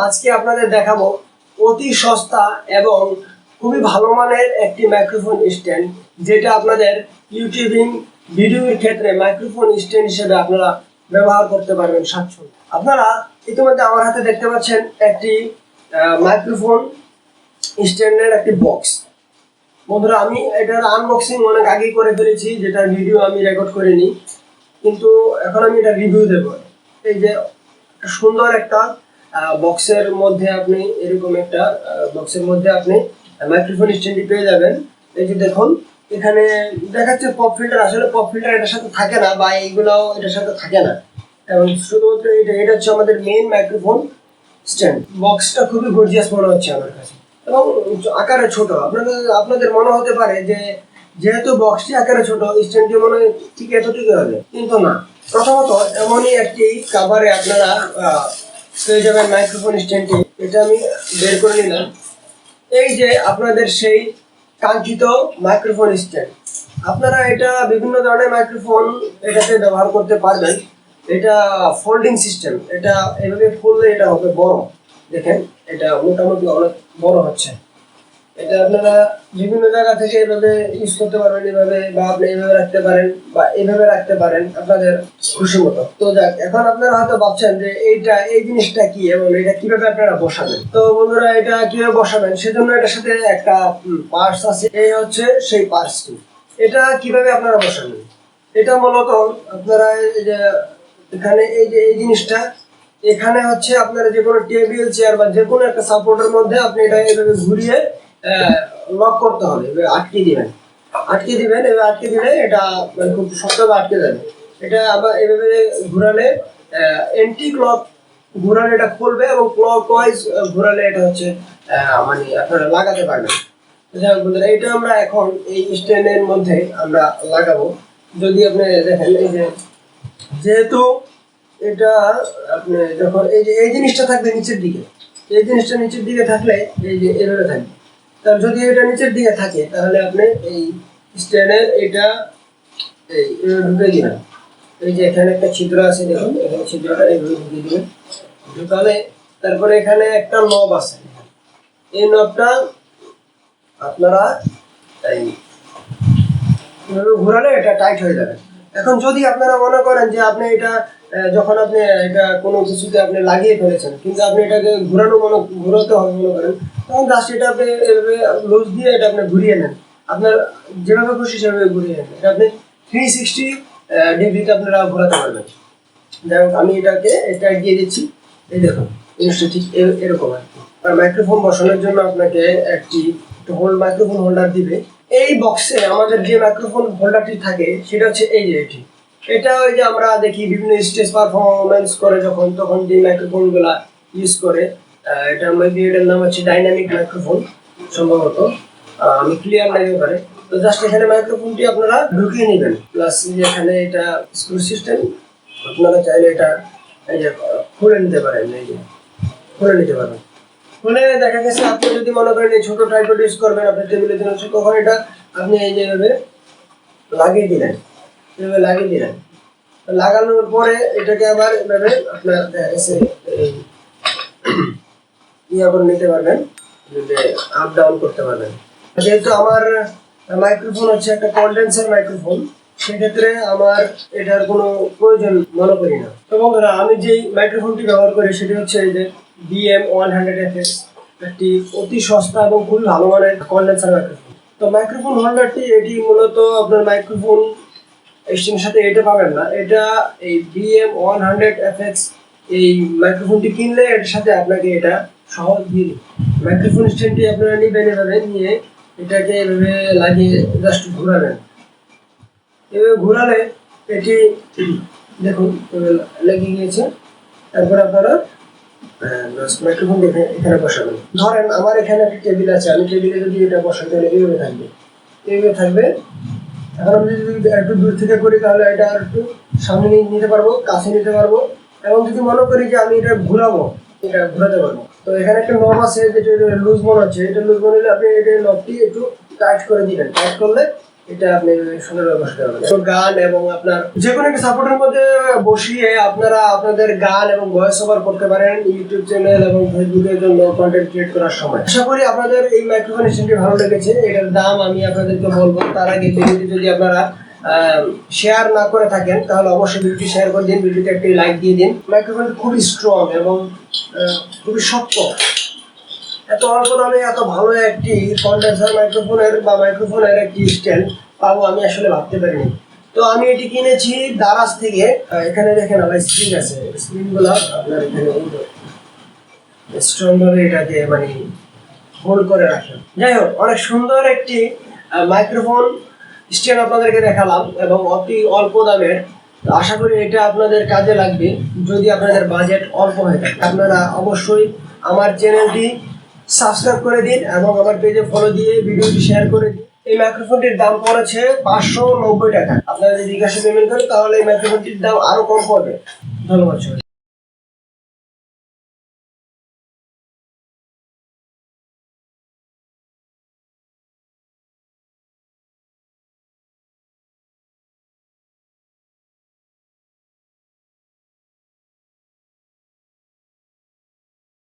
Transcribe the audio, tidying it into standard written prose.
আজকে আপনাদের দেখাবো অতি সস্তা এবং খুবই ভালো মানের একটি মাইক্রোফোন স্ট্যান্ড, যেটা আপনাদের ইউটিউবিং ভিডিওর ক্ষেত্রে মাইক্রোফোন স্ট্যান্ড হিসেবে আপনারা ব্যবহার করতে পারবেন স্বাচ্ছন্দ্যে। আপনারা ইতিমধ্যে আমার হাতে দেখতে পাচ্ছেন একটি মাইক্রোফোন স্ট্যান্ডের একটি বক্স। বন্ধুরা, আমি এটার আনবক্সিং অনেক আগেই করে ফেলেছি, যেটার ভিডিও আমি রেকর্ড করিনি, কিন্তু এখন আমি এটা রিভিউ দেবো। এই যে সুন্দর একটা বক্সের মধ্যে আপনি এরকম একটা বক্সের মধ্যে আপনি মাইক্রোফোন স্ট্যান্ডটি পেয়ে যাবেন। এই যে দেখুন, এখানে দেখাচ্ছে পপ ফিল্টার। আসলে পপ ফিল্টার এটার সাথে থাকে না, বা এইগুলাও এটার সাথে থাকে না, এবং শুধুমাত্র এটা হচ্ছে আমাদের মেইন মাইক্রোফোন স্ট্যান্ড। বক্সটা খুবই গর্জিয়াস মনে হচ্ছে আমার কাছে, এবং আকারে ছোট। আপনাদের মনে হতে পারে যে যেহেতু বক্সটি আকারে ছোট, স্ট্যান্ডটি মনে হয় ঠিক এতটুকু হবে, কিন্তু না। প্রথমত এমনই একটি কাভারে আপনারা পেয়ে যাবেন মাইক্রোফোন স্ট্যান্ডটি। এটা আমি বের করে নিলাম। এই যে আপনাদের সেই কাঙ্ক্ষিত মাইক্রোফোন স্ট্যান্ড। আপনারা এটা বিভিন্ন ধরনের মাইক্রোফোন এটাতে ব্যবহার করতে পারবেন। এটা ফোল্ডিং সিস্টেম। এটা এভাবে খুললে এটা হবে বড়। দেখেন, এটা মোটামুটি অনেক বড় হচ্ছে। এটা আপনারা বিভিন্ন জায়গা থেকে এভাবে ইউজ করতে পারবেন, এভাবে, বা আপনি এভাবে রাখতে পারেন, বা এইভাবে রাখতে পারেন, আপনাদের খুশি মতো। তো যাক, এখন আপনারা হয়তো ভাবছেন যে এই জিনিসটা কি এবং এটা কিভাবে আপনারা বসাবেন। তো বন্ধুরা, এটা কিভাবে বসাবেন সেজন্য এটার সাথে একটা পার্টস আছে। এই হচ্ছে সেই পার্টসটি। এটা কিভাবে আপনারা বসাবেন, এটা মূলত আপনারা এই যে এখানে এই জিনিসটা এখানে হচ্ছে আপনারা যে কোনো টেবিল, চেয়ার বা যে কোনো একটা সাপোর্টের মধ্যে আপনি এটা এভাবে ঘুরিয়ে লক করতে হবে। এবার আটকে দিবেন। এবার আটকে দিলে এটা মানে খুব শক্তভাবে আটকে যাবে। এটা আবার এভাবে ঘুরালে এন্টি ক্লক ঘুরালে এটা খুলবে, এবং ক্লক ওয়াইজ ঘুরালে এটা হচ্ছে মানে আপনারা লাগাতে পারবেন। যাই হোক বন্ধুরা, এটা আমরা এখন এই স্ট্যান্ডের মধ্যে আমরা লাগাবো। যদি আপনি দেখেন, এই যে যেহেতু এটা আপনি যখন এই জিনিসটা থাকবে নিচের দিকে, এই জিনিসটা নিচের দিকে থাকলে এই যে এভাবে থাকবে। তার যদি এটা নিচের দিকে থাকে তাহলে আপনি এই স্ট্যান্ডের এটা ঢুকে দিবেন। এই যে এখানে একটা ছিদ্র আছে, দেখুন, এখানে ছিদ্রটা এইভাবে ঢুকে দিবেন। ঢুকালে তারপরে এখানে একটা নব আছে। এই নবটা আপনারা এই ঘোরালে এটা টাইট হয়ে যাবে। এখন যদি আপনারা মনে করেন যে আপনি এটা যখন আপনি এটা কোনো কিছুতে আপনি লাগিয়ে ফেলেছেন, কিন্তু আপনি এটাকে ঘোরাতে হবে মনে করেন, তখন জাস্ট এটা আপনি এভাবে লুজ দিয়ে এটা আপনি ঘুরিয়ে নেন। আপনার যেভাবে খুশি সেভাবে ঘুরিয়ে নেন। এটা আপনি 360 ডিগ্রিতে আপনারা ঘোরাতে পারবেন। যাই হোক, আমি এটা দিয়ে দিচ্ছি। এই দেখুন, জিনিসটা ঠিক এরকম আর কি। আর মাইক্রোফোন বসানোর জন্য আপনাকে একটি মাইক্রোফোন হোল্ডার দিবে। এই বক্সে আমাদের যে মাইক্রোফোন হোল্ডারটি থাকে সেটা হচ্ছে এই যে এটা ওই যে আমরা দেখি বিভিন্ন স্টেজ পারফরমেন্স করে তখন যে মাইক্রোফোন গুলা ইউজ করে, এটার নাম হচ্ছে ডাইনামিক মাইক্রোফোন সম্ভবত, আমি ক্লিয়ার লাগতে পারে। তো জাস্ট এখানে মাইক্রোফোনটি আপনারা ঢুকিয়ে নেবেন। প্লাস এখানে এটা স্ক্রু সিস্টেম, আপনারা চাইলে এটা এই যে খুলে নিতে পারেন। এই যে খুলে নিতে পারবেন। খুলে দেখা গেছে আপনি যদি মনে করেন এই ছোট ট্রাইপড ইউজ করবেন আপনার টেবিলের জন্য, তখন এটা আপনি এই যে এভাবে লাগিয়ে দিলেন। লাগানোর পরে এটাকে আবার এভাবে আপনার এসে ইয়া করে নিতে পারবেন, আপ ডাউন করতে পারবেন। যেহেতু আমার মাইক্রোফোন হচ্ছে একটা কন্ডেন্সার মাইক্রোফোন, সেক্ষেত্রে আমার এটার কোনো প্রয়োজন মনে করি না। তো বন্ধুরা, আমি যেই মাইক্রোফোনটি ব্যবহার করি সেটি হচ্ছে এই যে BM100FX, একটি অতি সস্তা এবং খুবই ভালো মানের কন্ডেন্সার মাইক্রোফোন। তো মাইক্রোফোন হোল্ডারটি এটি মূলত আপনার মাইক্রোফোন স্ট্যান্ডের সাথে এটা পাবেন না। এটা এই BM100FX এই মাইক্রোফোনটি কিনলে এটার সাথে আপনাকে এটা সহজ দিয়ে দিবে। মাইক্রোফোন স্ট্যান্ডটি আপনারা নিবেন, এভাবে নিয়ে এটাকে এভাবে লাগিয়ে জাস্ট ঘোরাবেন। এভাবে ঘোরালে এটি দেখুন লেগে গিয়েছে। তারপর আপনারা মাইক্রোফোন দেখে এখানে বসাবেন। ধরেন আমার এখানে একটা টেবিল আছে, আমি টেবিলে যদি এটা বসাই তাহলে এইভাবে থাকবে। এখন আমি যদি একটু দূর থেকে করি তাহলে এটা আর একটু সামনে নিতে পারবো, কাছে নিতে পারবো, এবং যদি মনে করি যে আমি এটা ঘোরাতে পারবো। তো এখানে একটা নব আছে যেটা লুজ মনে হচ্ছে, এটা লুজ মনে হলে আপনি এটা নবটি একটু টাইট করে দিবেন। টাইট করলে এটা আপনি সুন্দরভাবে বসাতে পারবেন। তো গান এবং আপনার যে কোনো একটা সাপোর্টের মধ্যে বসিয়ে আপনারা আপনাদের গান এবং ভয়েস ওভার করতে পারেন ইউটিউব চ্যানেল এবং ফেসবুকের জন্য কন্টেন্ট ক্রিয়েট করার সময়। আশা করি আপনাদের এই মাইক্রোফোন স্ট্যান্ডটি ভালো লেগেছে। এটার দাম আমি আপনাদেরকে বলবো, তার আগে ভিডিওটি যদি আপনারা শেয়ার না করে থাকেন তাহলে অবশ্যই ভিডিওটি শেয়ার করে দিন, ভিডিওতে একটি লাইক দিয়ে দিন। মাইক্রোফোনটি খুবই স্ট্রং এবং খুবই শক্ত। এত অল্প দামে এত ভালো একটি কন্ডেন্সার মাইক্রোফোনের একটি স্ট্যান্ড পাবো আমি আসলে ভাবতে পারিনি। তো আমি এটি কিনেছি দারাজ থেকে। এখানে দেখেন আমার স্প্রিং আছে, স্প্রিংগুলো আপনার এখানে স্ট্রং ভাবে এটাকে মানে হোল্ড করে রাখেন। যাই হোক, অনেক সুন্দর একটি মাইক্রোফোন স্ট্যান্ড আপনাদেরকে দেখালাম এবং অতি অল্প দামের। আশা করি এটা আপনাদের কাজে লাগবে যদি আপনাদের বাজেট অল্প হয়ে থাকে। আপনারা অবশ্যই আমার চ্যানেলটি সাবস্ক্রাইব করে দিন এবং আমার পেজে ফলো দিয়ে ভিডিওটি শেয়ার করে দিন। এই মাইক্রোফোনটির দাম পড়েছে 590 টাকা। আপনারা যদি বিকাশে পেমেন্ট করেন তাহলে এই মাইক্রোফোনটির দাম আরো কম পড়বে। ধন্যবাদ।